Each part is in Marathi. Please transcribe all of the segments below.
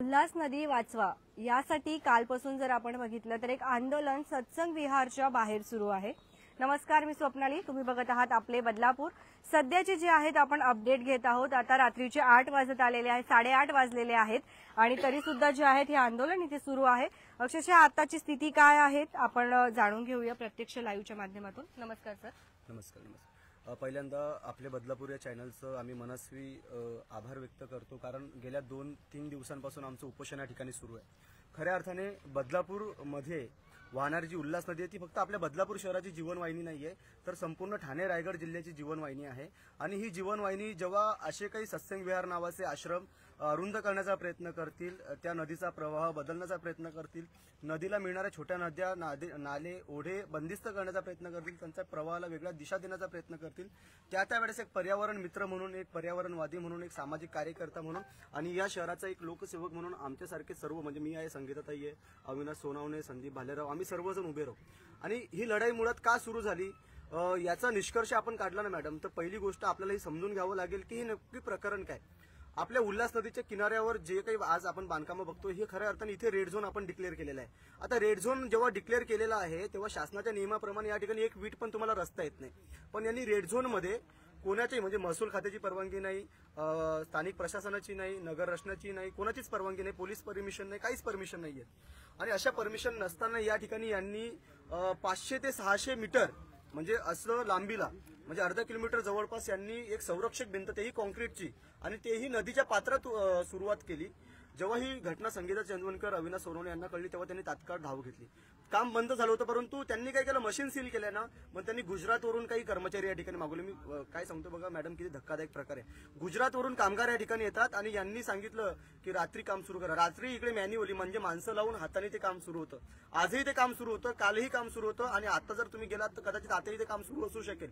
उल्हास नदी वाचवा यासाठी कालपासून जर आपण बघितलं तर एक आंदोलन सत्संग विहारच्या बाहेर सुरू आहे। नमस्कार, मी स्वप्नाली, तुम्ही बघत आहात आपले बदलापूर। सध्याचे जे आहेत आपण अपडेट घेत आहोत। आता रात्रीचे 8 वाजत आलेले आहेत, 8:30 वाजलेले आहेत आणि तरी सुद्धा जे आहेत हे आंदोलन इथे सुरू आहे। अक्षरशः आताची स्थिती काय आहे आपण जाणून घेऊया प्रत्यक्ष लाईव्हच्या माध्यमातून। नमस्कार सर। नमस्कार। पहिल्यांदा आपले बदलापूर या चॅनलचं आम्ही मनस्वी आभार व्यक्त करतो, कारण गेल्या 2-3 दिवसांपासून आमचं उपोषण या ठिकाणी सुरू आहे। खऱ्या अर्थाने बदलापूरमध्ये वाहणारी जी उल्हास नदी आहे ती फक्त आपल्या बदलापूर शहराची जीवनवाहिनी नाहीये, तर संपूर्ण ठाणे रायगड जिल्ह्याची जीवनवाहिनी आहे। आणि ही जीवनवाहिनी जेव्हा असे काही सत्संग विहार नावाचे आश्रम रुंद करण्याचा प्रयत्न करतील, त्या नदीचा प्रवाह बदलण्याचा प्रयत्न करतील, नदीला मिळणाऱ्या छोट्या नद्या नाले ओढे बंदिस्त करण्याचा प्रयत्न करतील, त्यांच्या प्रवाहाला वेगळ्या दिशा देण्याचा प्रयत्न करतील, त्यावेळेस एक पर्यावरण मित्र म्हणून, एक पर्यावरणवादी म्हणून, एक सामाजिक कार्यकर्ता म्हणून आणि या शहराचा एक लोकसेवक म्हणून आमच्यासारखे सर्व, म्हणजे मी आहे, संगीताताई आहे, अविनाश सोनावणे, संदीप भालेराव, आम्ही सर्वजण उभे राहू। आणि ही लढाई मुळात का सुरू झाली याचा निष्कर्ष आपण काढला ना मॅडम, तर पहिली गोष्ट आपल्याला ही समजून घ्यावं लागेल की हे नक्की प्रकरण काय। आपल्या उल्हास नदीच्या किनाऱ्यावर जे काही आज आपण बांधकामं बघतो हे खऱ्या अर्थाने इथे रेड झोन आपण डिक्लेअर केलेला आहे। आता रेड झोन जेव्हा डिक्लेअर केलेला आहे तेव्हा शासनाच्या नियमाप्रमाणे या ठिकाणी एक वीट पण तुम्हाला रस्ता येत नाही, पण यांनी रेड झोनमध्ये कोणाच्याही, म्हणजे महसूल खात्याची परवानगी नाही, स्थानिक प्रशासनाची नाही, नगर रचनाची नाही, कोणाचीच परवानगी नाही, पोलीस परमिशन नाही, काहीच परमिशन नाहीये। आणि अशा परमिशन नसताना या ठिकाणी यांनी 500 ते 600 मीटर म्हणजे असं लांबीला, म्हणजे अर्धा किलोमीटर जवळपास यांनी एक संरक्षक भिंत, तेही कॉन्क्रीटची आणि तेही नदीच्या पात्रात सुरुवात केली। जेव्हा ही घटना संगीता चंदवनकर, अविनाश सोनवणे यांना कळली तेव्हा त्यांनी तात्काळ धाव घेतली। काम बंद झालं होतं, परंतु त्यांनी काय केलं, मशीन सील केलं ना, मग त्यांनी गुजरातवरून काही कर्मचारी या ठिकाणी मागवले। मी काय सांगतो बघा मॅडम, किती धक्कादायक प्रकार आहे। गुजरातवरून कामगार या ठिकाणी येतात आणि यांनी सांगितलं की रात्री काम सुरू करा। रात्री इकडे मॅन्युअली, म्हणजे माणसं लावून हाताने ते काम सुरू होतं। आजही ते काम सुरू होतं, कालही काम सुरू होतं आणि आता जर तुम्ही गेलात तर कदाचित आताही ते काम सुरू असू शकेल।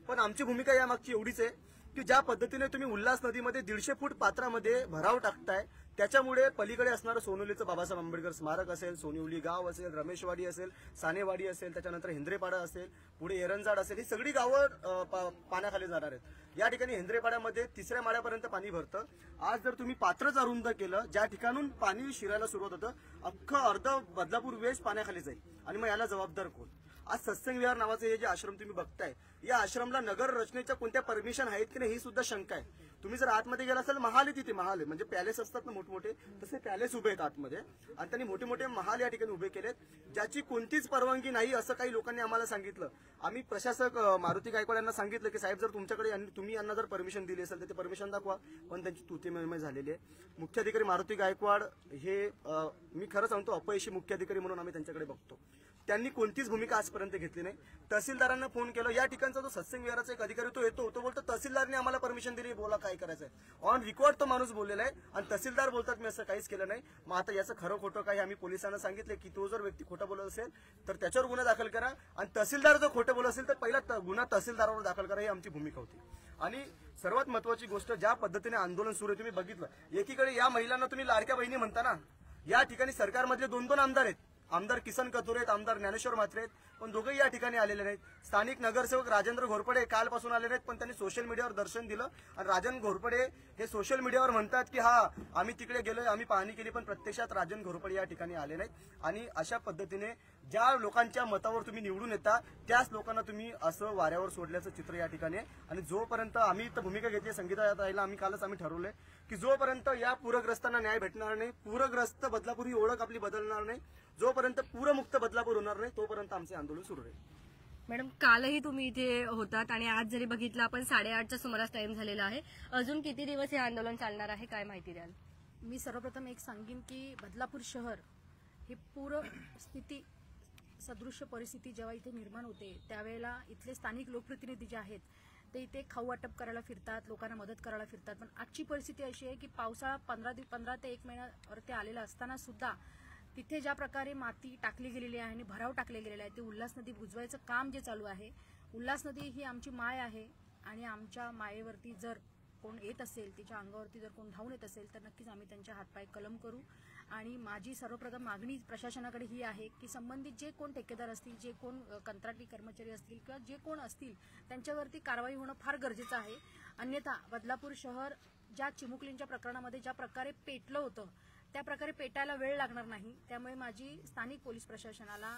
पण आमची भूमिका यामागची एवढीच आहे की ज्या पद्धतीने तुम्ही उल्हास नदीमध्ये 150 फूट पात्रामध्ये भराव टाकताय, त्याच्यामुळे पलीकडे असणारं सोनवलीचं बाबासाहेब आंबेडकर स्मारक असेल, सोनिवली गाव असेल, रमेशवाडी असेल, सानेवाडी असेल, त्याच्यानंतर हेंद्रेपाडा असेल, पुढे एरंजाड असेल, ही सगळी गावं पाण्याखाली जाणार आहेत। या ठिकाणी हेंद्रेपाड्यामध्ये 3ऱ्या माळ्यापर्यंत पाणी भरतं। आज जर तुम्ही पात्रच अरुंद केलं, ज्या ठिकाणून पाणी शिरायला सुरुवात होतं, अख्खं अर्ध बदलापूर वेश पाण्याखाली जाईल आणि मग याला जबाबदार कोण? आज सत्संग विहार नावाचे हे जे आश्रम तुम्ही बघताय, या आश्रमला नगर रचनेच्या कोणत्या परमिशन आहेत की नाही ही सुद्धा शंका आहे। तुम्ही जर आतमध्ये गेला असाल, महाल आहे तिथे, महाल आहे, म्हणजे पॅलेस असतात ना मोठमोठे, तसे पॅलेस उभे आहेत आतमध्ये आणि त्यांनी मोठे मोठे महाल या ठिकाणी उभे केलेत, ज्याची कोणतीच परवानगी नाही असं काही लोकांनी आम्हाला सांगितलं। आम्ही प्रशासक मारुती गायकवाड यांना सांगितलं की साहेब, जर तुमच्याकडे तुम्ही यांना जर परमिशन दिली असेल तर ते परमिशन दाखवा, पण त्यांची तूतीमय झालेली आहे। मुख्याधिकारी मारुती गायकवाड हे मी खरं सांगतो अपयशी मुख्याधिकारी म्हणून आम्ही त्यांच्याकडे बघतो, त्यांनी कोणतीच भूमिका आजपर्यंत घेतली नाही। तहसीलदारांना फोन केला, या ठिकाणचा जो सत्संग विहाराचा एक अधिकारी तो बोलतो तहसीलदारने आम्हाला परमिशन दिली, बोला काय करायचंय। ऑन रेकॉर्ड तो माणूस बोललेला आहे आणि तहसीलदार बोलतात मी असं काहीच केलं नाही। मग आता याचं खरं खोटं काय आम्ही पोलिसांना सांगितलं की तो जर व्यक्ती खोटं बोलत असेल तर त्याच्यावर गुन्हा दाखल करा आणि तहसीलदार जर खोटं बोलत असेल तर पहिला गुन्हा तहसीलदारावर दाखल करा, ही आमची भूमिका होती। आणि सर्वात महत्वाची गोष्ट, ज्या पद्धतीने आंदोलन सुरू आहे तुम्ही बघितलं, एकीकडे या महिलांना तुम्ही लाडक्या बहिणी म्हणता ना, या ठिकाणी सरकारमधले 2 आमदार आहेत, आमदार किसन कथोरे आहेत, आमदार ज्ञानेश्वर म्हात्रे आहेत, पण दोघंही या ठिकाणी आलेले नाहीत। स्थानिक नगरसेवक राजेंद्र घोरपडे कालपासून आले नाहीत, पण त्यांनी सोशल मीडियावर दर्शन दिलं आणि राजन घोरपडे हे सोशल मीडियावर म्हणतात की हा आम्ही तिकडे गेलोय, आम्ही पाहणी केली, पण प्रत्यक्षात राजन घोरपडे या ठिकाणी आले नाहीत। आणि अशा पद्धतीने ज्या लोकांच्या मतावर तुम्ही निवडून येता त्याच लोकांना तुम्ही असं वाऱ्यावर सोडल्याचं चित्र या ठिकाणी आहे। आणि जोपर्यंत आम्ही तर भूमिका घेतली संगीताताईला, आम्ही कालच ठरवलंय की जोपर्यंत या पूरग्रस्तांना न्याय भेटणार नाही, पूरग्रस्त बदलापूर ही ओळख आपली बदलणार नाही, जोपर्यंत पूरमुक्त बदलापूर होणार नाही, तोपर्यंत आमचे आंदोलन सुरू राहील। मॅडम, कालही तुम्ही इथे होतात आणि आज जरी बघितलं आपण 8:30च्या सुमारास टाइम झालेला आहे, अजून किती दिवस हे आंदोलन चालणार आहे, काय माहिती द्याल? मी सर्वप्रथम एक सांगेन की बदलापूर शहर हे पूर स्थिती सदृश्य परिस्थिती जेव्हा इथे निर्माण होते त्यावेळेला इथले स्थानिक लोकप्रतिनिधी जे आहेत ते इथे खाऊ वाटप करायला फिरतात, लोकांना मदत करायला फिरतात। पण आजची परिस्थिती अशी आहे की पावसाळा 15 ते 1 महिन्यावरती आलेला असताना सुद्धा तिथे ज्या प्रकारे माती टाकली गेलेली आहे आणि भराव टाकले गेलेले आहे, ते उल्हास नदी बुजवायचं काम जे चालू आहे। उल्हास नदी ही आमची माय आहे आणि आमच्या मायेवरती जर कोण येत असेल, तिच्या अंगावरती जर कोण धावून येत असेल तर नक्कीच आम्ही त्यांच्या हातपाय कलम करू। आणि माझी सर्वप्रथम मागणी प्रशासनाकडे ही आहे की संबंधित जे कोण ठेकेदार असतील, जे कोण कंत्राटी कर्मचारी असतील किंवा जे कोण असतील त्यांच्यावरती कारवाई होणं फार गरजेचं आहे। अन्यथा बदलापूर शहर ज्या चिमुकलींच्या प्रकरणामध्ये ज्या प्रकारे पेटलं होतं त्या प्रकारे पेटायला वेळ लागणार नाही. त्यामुळे माझी स्थानिक पोलीस प्रशासनाला,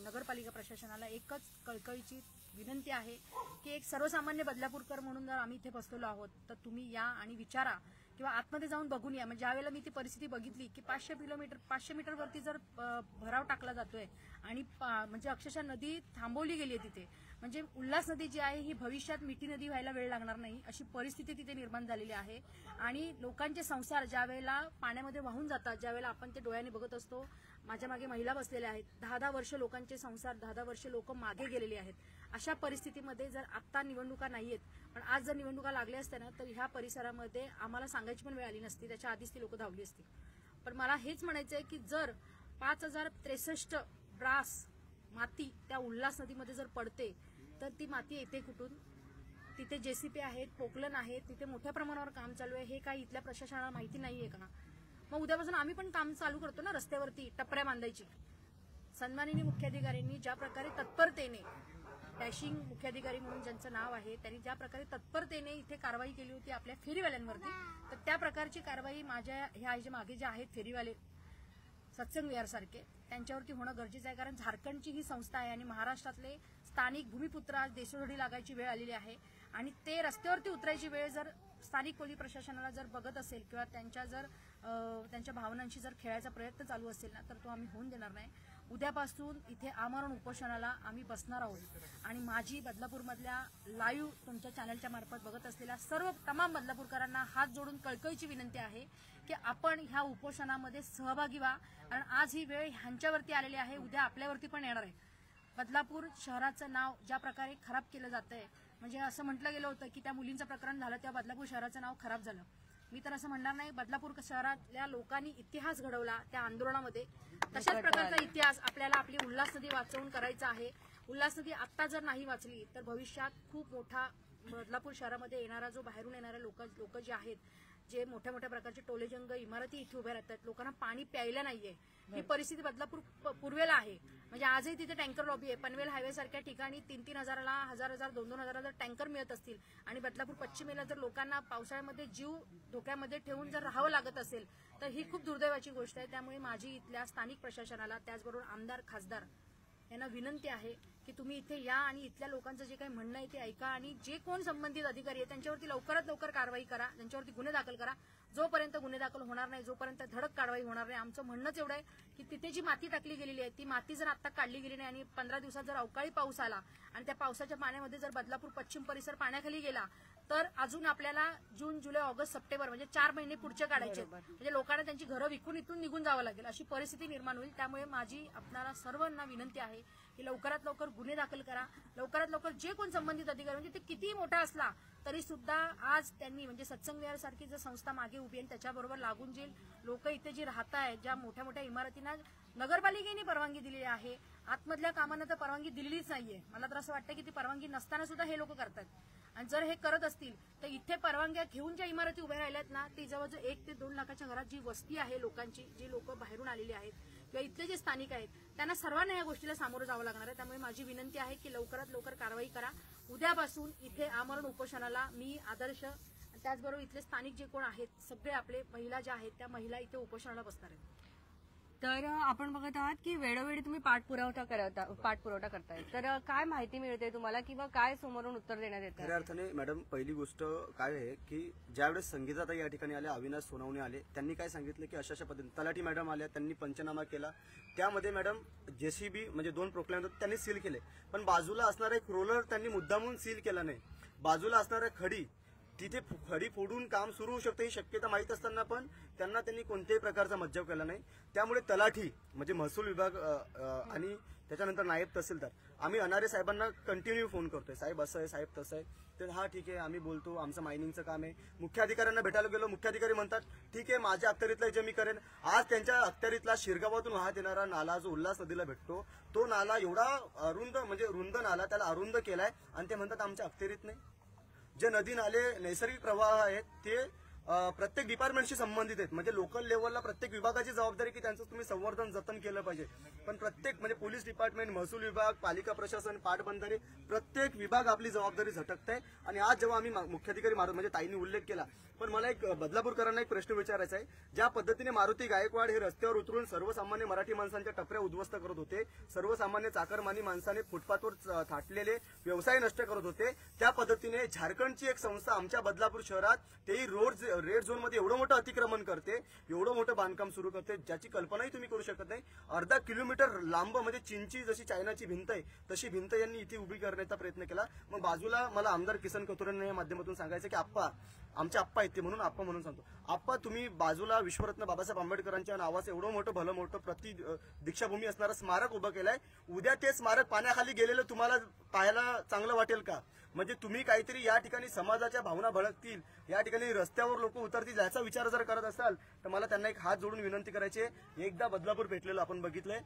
नगरपालिका प्रशासनाला एकच कळकळीची विनंती आहे की एक सर्वसामान्य बदलापूरकर म्हणून जर आम्ही इथे बसलेलो आहोत तर तुम्ही या आणि विचारा किंवा आतमध्ये जाऊन बघून या. म्हणजे ज्यावेळेला मी ती परिस्थिती बघितली की 500 मीटरवरती जर भराव टाकला जातोय आणि म्हणजे अक्षरशः नदी थांबवली गेली आहे तिथे, म्हणजे उल्हास नदी जी आहे ही भविष्यात मिठी नदी व्हायला वेळ लागणार नाही अशी परिस्थिती तिथे निर्माण झालेली आहे. आणि लोकांचे संसार ज्या वेळेला पाण्यामध्ये वाहून जातात, ज्यावेळेला आपण ते डोळ्याने बघत असतो, माझ्या मागे महिला बसलेल्या आहेत, 10-10 वर्ष लोकांचे संसार, 10-10 वर्ष लोक मागे गेलेले आहेत. अशा परिस्थितीमध्ये जर आत्ता निवडणुका नाहीयेत, पण आज जर निवडणुका लागल्या असत्या ना तर ह्या परिसरामध्ये आम्हाला सांगायची पण वेळ आली नसती, त्याच्या आधीच ती लोक धावली असती. पण मला हेच म्हणायचं आहे की जर 5063 ब्रास माती त्या उल्हास नदीमध्ये जर पडते तर ती माती येते कुठून? तिथे जेसीपी आहेत, पोकलन आहेत, तिथे मोठ्या प्रमाणावर काम चालू आहे. हे काही इथल्या प्रशासनाला माहिती नाहीये का? मग उद्यापासून आम्ही पण काम चालू करतो ना, रस्त्यावरती टपऱ्या बांधायची. सन्माननीय मुख्याधिकाऱ्यांनी ज्या प्रकारे तत्परतेने, डॅशिंग मुख्याधिकारी म्हणून ज्यांचं नाव आहे, त्यांनी ज्या प्रकारे तत्परतेने इथे कारवाई केली होती आपल्या फेरीवाल्यांवरती, तर त्या प्रकारची कारवाई माझ्या ह्या जे मागे जे आहेत फेरीवाले सत्संग विहार सारखे त्यांच्यावरती होणं गरजेचं आहे. कारण झारखंडची ही संस्था आहे आणि महाराष्ट्रातले स्थानिक भूमिपुत्र आज देशोधडी लागायची वेळ आलेली आहे आणि ते रस्त्यावरती उतरायची वेळ जर स्थानिक पोलीस प्रशासनाला जर बघत असेल किंवा त्यांच्या भावनांशी जर खेळायचा प्रयत्न चालू असेल ना तर तो आम्ही होऊन देणार नाही. उद्यापासून इथे आमरण उपोषणाला आम्ही बसणार आहोत आणि माझी बदलापूरमधल्या लाईव्ह तुमच्या चॅनलच्या मार्फत बघत असलेल्या सर्व तमाम बदलापूरकरांना हात जोडून कळकळीची विनंती आहे की आपण ह्या उपोषणामध्ये सहभागी व्हा. कारण आज ही वेळ ह्यांच्यावरती आलेली आहे, उद्या आपल्यावरती पण येणार आहे. बदलापूर शहराचं नाव ज्या प्रकारे खराब केलं जातंय, म्हणजे असं म्हटलं गेलं होतं की त्या मुलींचं प्रकरण झालं तेव्हा बदलापूर शहराचं नाव खराब झालं. मी तर असं म्हणणार नाही. बदलापूर शहरातल्या लोकांनी इतिहास घडवला त्या आंदोलनामध्ये. तशाच प्रकारचा इतिहास आपल्याला आपली उल्हास नदी वाचवून करायचा आहे. उल्हास नदी आत्ता जर नाही वाचली तर भविष्यात खूप मोठा बदलापूर शहरामध्ये येणारा जो बाहेरून येणारे लोक जे आहेत, जे मोठ्या मोठ्या प्रकारचे टोलेजंग इमारती इथे उभ्या राहतात, लोकांना पाणी प्यायला नाहीये, ही परिस्थिती बदलापूर पूर्वेला आहे. म्हणजे आजही तिथे टँकर लॉबी आहे. पनवेल हायवे सारख्या ठिकाणी 3-3 हजाराला, 1000-1000, 2-2 जर टँकर मिळत असतील आणि बदलापूर पश्चिमेला जर लोकांना पावसाळ्यामध्ये जीव धोक्यामध्ये ठेवून जर राहावं लागत असेल तर ही खूप दुर्दैवाची गोष्ट आहे. त्यामुळे माझी इथल्या स्थानिक प्रशासनाला, त्याचबरोबर आमदार, खासदार यांना विनंती आहे की तुम्ही इथे या आणि इथल्या लोकांचं जे काही म्हणणं आहे ते ऐका आणि जे कोण संबंधित अधिकारी आहेत त्यांच्यावरती लवकरात लवकर कारवाई करा, त्यांच्यावरती गुन्हे दाखल करा. जोपर्यंत गुन्हे दाखल होणार नाही, जोपर्यंत धडक कारवाई होणार नाही, आमचं म्हणणंच एवढं आहे की तिथे जी माती टाकली गेलेली आहे ती माती जर आता काढली गेली नाही आणि 15 दिवसात जर अवकाळी पाऊस आला आणि त्या पावसाच्या पाण्यामध्ये जर बदलापूर पश्चिम परिसर पाण्याखाली गेला तर अजून आपल्याला जून, जुलै, ऑगस्ट, सप्टेंबर म्हणजे 4 महिने पुढचे काढायचे. म्हणजे लोकांना त्यांची घरं विकून इथून निघून जावं लागेल अशी परिस्थिती निर्माण होईल. त्यामुळे माझी आपल्याला सर्वांना विनंती आहे की लवकरात लवकर गुन्हे दाखल करा. लवकरात लवकर जे कोण संबंधित अधिकारी, म्हणजे ते कितीही मोठा असला तरी सुद्धा आज त्यांनी, म्हणजे सत्संग विहार सारखी जर संस्था मागे उभी आहे त्याच्याबरोबर लागून जे लोक इथे जी राहत आहेत, ज्या मोठ्या मोठ्या इमारतींना नगरपालिकेने परवानगी दिलेली आहे, आतमधल्या कामांना तर परवानगी दिलेलीच नाहीये. मला तर असं वाटतं की ती परवानगी नसताना सुद्धा हे लोक करतात. आणि जर हे करत असतील तर इथे परवानग्या घेऊन ज्या इमारती उभ्या राहिल्यात ना, ती जवळजवळ 1 ते 2 लाखाच्या घरात जी वस्ती आहे लोकांची, जी लोक बाहेरून आलेली आहेत किंवा इथले जे स्थानिक आहेत त्यांना सर्वांना या गोष्टीला सामोरं जावं लागणार आहे. त्यामुळे माझी विनंती आहे की लवकरात लवकर कारवाई करा. उद्यापासून इथे आमरण उपोषणाला मी, आदर्श, त्याचबरोबर इथले स्थानिक जे कोण आहेत सगळे आपले महिला ज्या आहेत त्या महिला इथे उपोषणाला बसणार आहेत. तर आपण बघत आहात की वेळोवेळी तुम्ही पाठपुरावा करताय, तर काय माहिती मिळते तुम्हाला किंवा काय समोरून उत्तर देण्यात येतं? खऱ्या अर्थाने मॅडम पहिली गोष्ट काय आहे की ज्यावेळेस संगीताताई या ठिकाणी आल्या, अविनाश सोनवणे आले, त्यांनी काय सांगितलं की अशा पद्धतीने तलाठी मॅडम आल्या, त्यांनी पंचनामा केला. त्यामध्ये मॅडम जेसीबी म्हणजे 2 प्रोक्लेम त्यांनी सील केले, पण बाजूला असणारा एक रोलर त्यांनी मुद्दामून सील केला नाही. बाजूला असणाऱ्या खडी, तिथे खडी फोडून काम सुरू होऊ शकते ही शक्यता माहीत असताना पण त्यांनी कोणत्याही प्रकारचा मज्जाव केला नाही. त्यामुळे तलाठी म्हणजे महसूल विभाग आणि त्याच्यानंतर नायब तहसीलदार, आम्ही अनारे साहेबांना कंटिन्यू फोन करतोय, साहेब असं आहे, साहेब तसं आहे. तर हा ठीक आहे, आम्ही बोलतो, आमचं मायनिंगचं काम आहे. मुख्याधिकाऱ्यांना भेटायला गेलो, मुख्याधिकारी म्हणतात ठीक आहे माझ्या अखत्यारीतला जे मी करेन. आज त्यांच्या अखत्यारीतला शिरगावातून वाहत येणारा नाला जो उल्हास नदीला भेटतो, तो नाला एवढा अरुंद, म्हणजे रुंद नाला, त्याला अरुंद केलाय आणि ते म्हणतात आमच्या अखत्यारीत नाही. जे नदी नाले नैसर्गिक प्रवाह आहेत ते प्रत्येक डिपार्टमेंटशी संबंधित आहेत. म्हणजे लोकल लेव्हलला प्रत्येक विभागाची जबाबदारी की त्यांचं तुम्ही संवर्धन जतन केलं पाहिजे. पण प्रत्येक म्हणजे पोलीस डिपार्टमेंट, महसूल विभाग, पालिका प्रशासन, पाटबंधारे प्रत्येक विभाग आपली जबाबदारी झटकत आहे. आणि आज जेव्हा आम्ही मुख्याधिकारी म्हणजे ताईंनी उल्लेख केला, पण मला एक बदलापूरकरांना एक प्रश्न विचारायचा आहे. ज्या पद्धतीने मारुती गायकवाड हे रस्त्यावर उतरून सर्वसामान्य मराठी माणसांच्या टपऱ्या उद्ध्वस्त करत होते, सर्वसामान्य चाकरमानी माणसाने फुटपाथवर थाटलेले व्यवसाय नष्ट करत होते, त्या पद्धतीने झारखंडची एक संस्था आमच्या बदलापूर शहरात तेही रेड झोन मध्ये एवढं मोठं अतिक्रमण करते, एवढं मोठं बांधकाम सुरू करते, ज्याची कल्पनाही तुम्ही करू शकत नाही. अर्धा किलोमीटर लांब म्हणजे चीनची जशी चायनाची भिंत आहे तशी भिंत यांनी इथे उभी करण्याचा प्रयत्न केला. मग बाजूला मला आमदार किसन कथोरेंना या माध्यमातून सांगायचं की आप्पा, आमचे आप्पा आहेत ते, म्हणून आप्पा म्हणून सांगतो, आप्पा तुम्ही बाजूला विश्वरत्न बाबासाहेब आंबेडकरांच्या नावाचं एवढं मोठं प्रति दीक्षाभूमी असणारं स्मारक उभं केलंय. उद्या ते स्मारक पाण्याखाली गेलेलं तुम्हाला पाहायला चांगलं वाटेल का? म्हणजे तुम्ही काहीतरी या ठिकाणी समाजाच्या भावना भडकतील, या ठिकाणी रस्त्यावर लोक उतरतील याचा विचार जर करत असाल तर मला त्यांना एक हात जोडून विनंती करायची आहे. एकदा बदलापूर भेटलेलं आपण बघितलंय,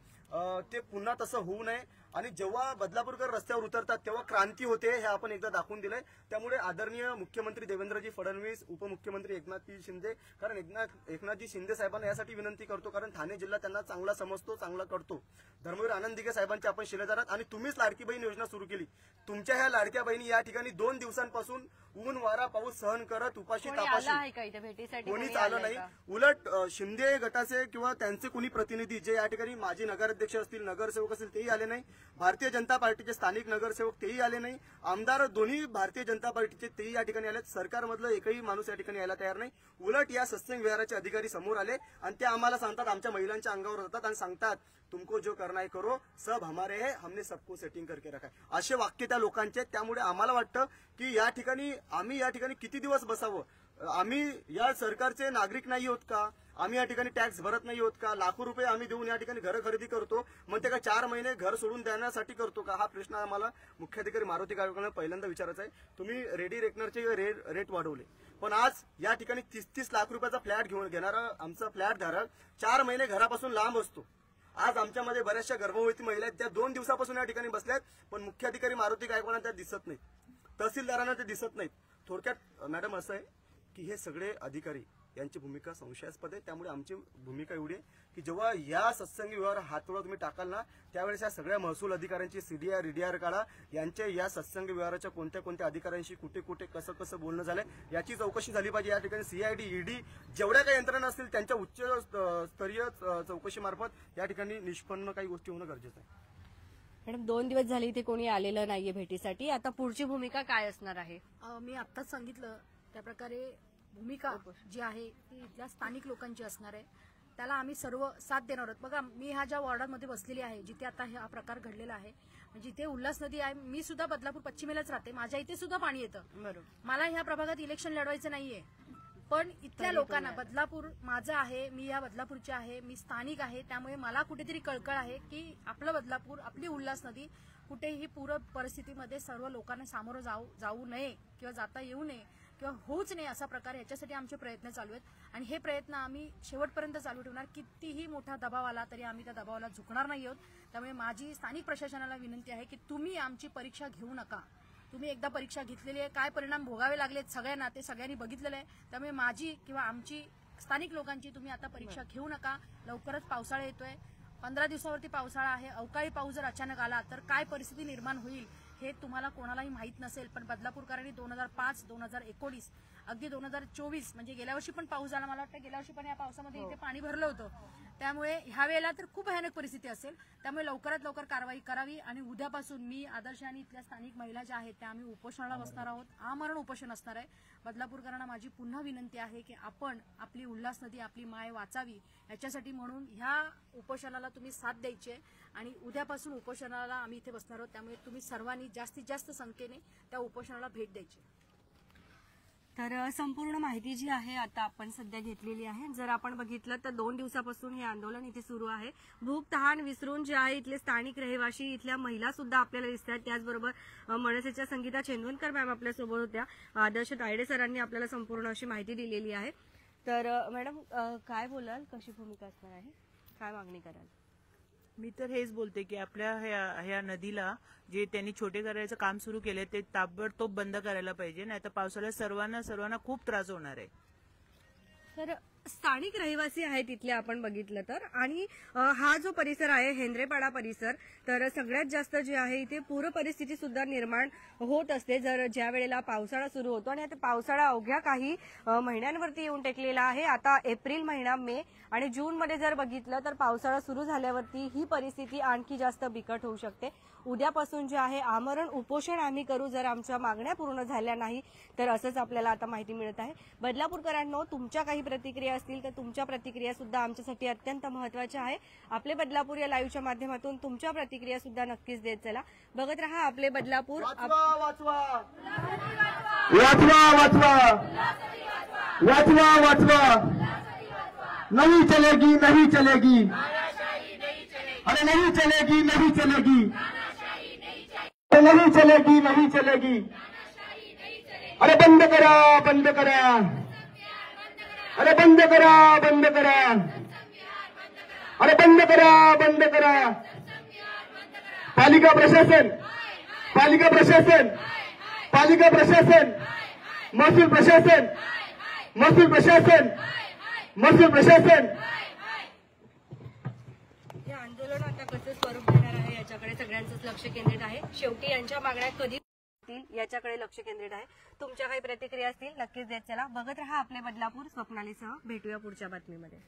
ते पुन्हा तसं होऊ नये. आणि जेव्हा बदलापूरकर रस्त्यावर उतरतात तेव्हा क्रांती होते हे आपण एकदा दाखवून दिलंय. त्यामुळे आदरणीय मुख्यमंत्री देवेंद्रजी फडणवीस, उपमुख्यमंत्री एकनाथजी शिंदे, कारण एकनाथजी शिंदे साहेबांना यासाठी विनंती करतो कारण ठाणे जिल्हा त्यांना चांगला समजतो, चांगला करतो. धर्मवीर आनंद दिघे साहेबांचे आपण शिलेदार आहात आणि तुम्हीच लाडकी बहीण योजना सुरू केली. तुमच्या ह्या लाडक्या बहिणी या ठिकाणी 2 दिवसांपासून ऊन वारा पाऊस सहन करत उपाशी तापाशी कोणीच आलं नाही. उलट शिंदे गटाचे किंवा त्यांचे कोणी प्रतिनिधी जे या ठिकाणी माजी नगराध्यक्ष असतील, नगरसेवक असतील तेही आले नाही. भारतीय जनता पार्टीचे स्थानिक नगरसेवक तेही आले नाही. आमदार दोन्ही भारतीय जनता पार्टीचे तेही या ठिकाणी आले. सरकारमधलं एकही माणूस या ठिकाणी यायला तयार नाही. उलट या सत्संग विहाराचे अधिकारी समोर आले आणि ते आम्हाला सांगतात, आमच्या महिलांच्या अंगावर जातात आणि सांगतात तुमको जो करना है करो, सब हमारे है, हमने सबको सेटिंग करके रखा है. असे वाक्य त्या लोकांचे. त्यामुळे आम्हाला वाटतं की या ठिकाणी आम्ही या ठिकाणी किती दिवस बसावं? आम्ही या सरकारचे नागरिक नाही होत का? आम्ही या ठिकाणी टॅक्स भरत नाही होत का? लाखो रुपये आम्ही देऊन या ठिकाणी घर खरेदी करतो, मग ते का 4 महिने घर सोडून देण्यासाठी करतो का? हा प्रश्न आम्हाला मुख्याधिकारी मारुती गायकवाडांना पहिल्यांदा विचारायचा आहे. तुम्ही रेडी रेकनरचे रेट वाढवले, पण आज या ठिकाणी 30-30 लाख रुपयाचा फ्लॅट घेणारा आमचा फ्लॅट धारक 4 महिने घरापासून लांब असतो. आज आमच्यामध्ये बऱ्याचशा गर्भवती महिला आहेत त्या 2 दिवसापासून या ठिकाणी बसल्यात, पण मुख्याधिकारी मारुती गायकवाडांना त्या दिसत नाहीत, तहसीलदारांना ते दिसत नाहीत. थोडक्यात मॅडम असं आहे की हे सगळे अधिकारी यांची भूमिका संशयास्पद आहे. त्यामुळे आमची भूमिका एवढी आहे की जेव्हा या सत्संगी व्यवहार हातोळा तुम्ही टाकाल ना, त्यावेळेस या सगळ्या महसूल अधिकाऱ्यांची सीडीआर ईडीआर काढा. यांच्या या सत्संगी व्यवहाराच्या कोणत्या अधिकाऱ्यांशी कुठे कसं बोलणं झालंय याची चौकशी झाली पाहिजे. या ठिकाणी सीआयडी, ईडी जेवढ्या काही यंत्रणा असतील त्यांच्या उच्च स्तरीय चौकशी मार्फत या ठिकाणी निष्पन्न काही गोष्टी होणं गरजेचं आहे. मॅडम 2 दिवस झाले इथे कोणी आलेलं नाहीये भेटीसाठी, आता पुढची भूमिका काय असणार आहे? मी आत्ताच सांगितलं त्याप्रकारे भूमिका जी आहे ती इथल्या स्थानिक लोकांची असणार आहे. त्याला आम्ही सर्व साथ देणार आहोत. बघा, मी ह्या ज्या वॉर्डामध्ये बसलेली आहे, जिथे आता हा प्रकार घडलेला आहे, जिथे उल्हास नदी आहे, मी सुद्धा बदलापूर पश्चिमेलाच राहते, माझ्या इथे सुद्धा पाणी येतं. बरोबर. मला ह्या प्रभागात इलेक्शन लढवायचं नाहीये, पण इथल्या लोकांना, बदलापूर माझं आहे, मी या बदलापूरचे आहे, मी स्थानिक आहे, त्यामुळे मला कुठेतरी कळकळ आहे की आपलं बदलापूर, आपली उल्हास नदी कुठेही पूर परिस्थितीमध्ये सर्व लोकांना सामोरं जाऊ नये किंवा जाता येऊ नये किंवा होऊच नाही असा प्रकार, याच्यासाठी आमचे प्रयत्न चालू आहेत आणि हे प्रयत्न आम्ही शेवटपर्यंत चालू ठेवणार. कितीही मोठा दबाव आला तरी आम्ही त्या दबावाला झुकणार नाही आहोत. त्यामुळे माझी स्थानिक प्रशासनाला विनंती आहे की तुम्ही आमची परीक्षा घेऊ नका. तुम्ही एकदा परीक्षा घेतलेली आहे, काय परिणाम भोगावे लागलेत सगळ्यांना ते सगळ्यांनी बघितलेलं आहे. त्यामुळे माझी किंवा आमची स्थानिक लोकांची तुम्ही आता परीक्षा घेऊ नका. लवकरच पावसाळा येतोय, 15 दिवसावरती पावसाळा आहे. अवकाळी पाऊस जर अचानक आला तर काय परिस्थिती निर्माण होईल हे तुम्हाला कोणालाही माहीत नसेल, पण बदलापूरकरांनी 2005, 2019, अगदी 2024 म्हणजे गेल्या वर्षी पण पाऊस झाला, मला वाटतं गेल्या वर्षी पण या पावसामध्ये इथे पाणी भरलं होतं. त्यामुळे ह्या वेळेला तर खूप भयानक परिस्थिती असेल. त्यामुळे लवकरात लवकर कारवाई करावी आणि उद्यापासून मी आदर्श आणि इथल्या स्थानिक महिला ज्या आहेत त्या आम्ही उपोषणाला बसणार आहोत. आमरण उपोषण असणार आहे. बदलापूरकरांना माझी पुन्हा विनंती आहे की आपण आपली उल्हास नदी, आपली माय वाचावी, याच्यासाठी म्हणून ह्या उपोषणाला तुम्ही साथ द्यायची आहे आणि उद्यापासून उपोषणाला आम्ही इथे बसणार आहोत. त्यामुळे तुम्ही सर्वांनी जास्तीत जास्त संख्येने त्या उपोषणाला भेट द्यायची. तर संपूर्ण माहिती जी आहे आता आपण सध्या घेतलेली आहे. जर आपण बघितलं तर 2 दिवसापासून हे आंदोलन इथे सुरू आहे. भूक तहान विसरून जे आहे इथले स्थानिक रहिवासी, इथल्या महिला सुद्धा आपल्याला दिसतात. त्याचबरोबर मनसेच्या संगीता चेंदवनकर मॅम आपल्यासोबत होत्या. आदर्श तायडे सरांनी आपल्याला संपूर्ण अशी माहिती दिलेली आहे. तर मॅडम काय बोलाल, कशी भूमिका असणार आहे, काय मागणी कराल? मी तर हेच बोलते की आपल्या ह्या नदीला जे त्यांनी छोटे करायचं काम सुरू केले ते ताबडतोब बंद करायला पाहिजे, नाही तर पावसाळ्यात सर्वांना खूप त्रास होणार आहे. तर स्थानिक रहिवासी आहेत तिथले आपण बघितलं तर, आणि हा जो परिसर आहे हेंद्रेपाडा परिसर, तर सगळ्यात जास्त जे आहे इथे पूर परिस्थिती सुद्धा निर्माण होत असते जर ज्या वेळेला पावसाळा सुरू होतो. आणि आता पावसाळा अवघ्या काही महिन्यांवरती येऊन टेकलेला आहे. आता एप्रिल महिना, मे आणि जून मध्ये जर बघितलं तर पावसाळा सुरू झाल्यावरती ही परिस्थिती आणखी जास्त बिकट होऊ शकते. उद्यापासून जे आहे आमरण उपोषण आम्ही करू जर आमच्या मागण्या पूर्ण झाल्या नाही तर, असंच आपल्याला आता माहिती मिळत आहे. बदलापूरकरांनो, तुमच्या काही प्रतिक्रिया असतील तर तुमच्या प्रतिक्रिया सुद्धा आमच्यासाठी अत्यंत महत्त्वाच्या आहे. आपले बदलापूर या लाईव्हच्या माध्यमातून तुमच्या प्रतिक्रिया सुद्धा नक्कीच देत चला. बघत रहा आपले बदलापूर. वाचवा वाचवा वाचवा वाचवा वाचवा नहीं चलेगी नहीं चलेगी, अरे नहीं चलेगी नहीं चलेगी, नहीं चलेगी नहीं चलेगी, अरे बंद करा बंद करा, अरे बंद करा बंद करा, अरे बंद करा बंद करा. पालिका प्रशासन, पालिका प्रशासन, पालिका प्रशासन, महसूल प्रशासन, महसूल प्रशासन, महसूल प्रशासन. हे आंदोलन आता कसं स्वरूप घेणार आहे याच्याकडे सगळ्यांचंच लक्ष केंद्रित आहे. शेवटी यांच्या मागण्या कधी होतील याच्याकडे लक्ष केंद्रित आहे. तुमच्या काही प्रतिक्रिया असतील नक्कीच देत चला. बघत रहा आपले बदलापूर. स्वप्नालीसह भेटूया पुढच्या बातमीमध्ये.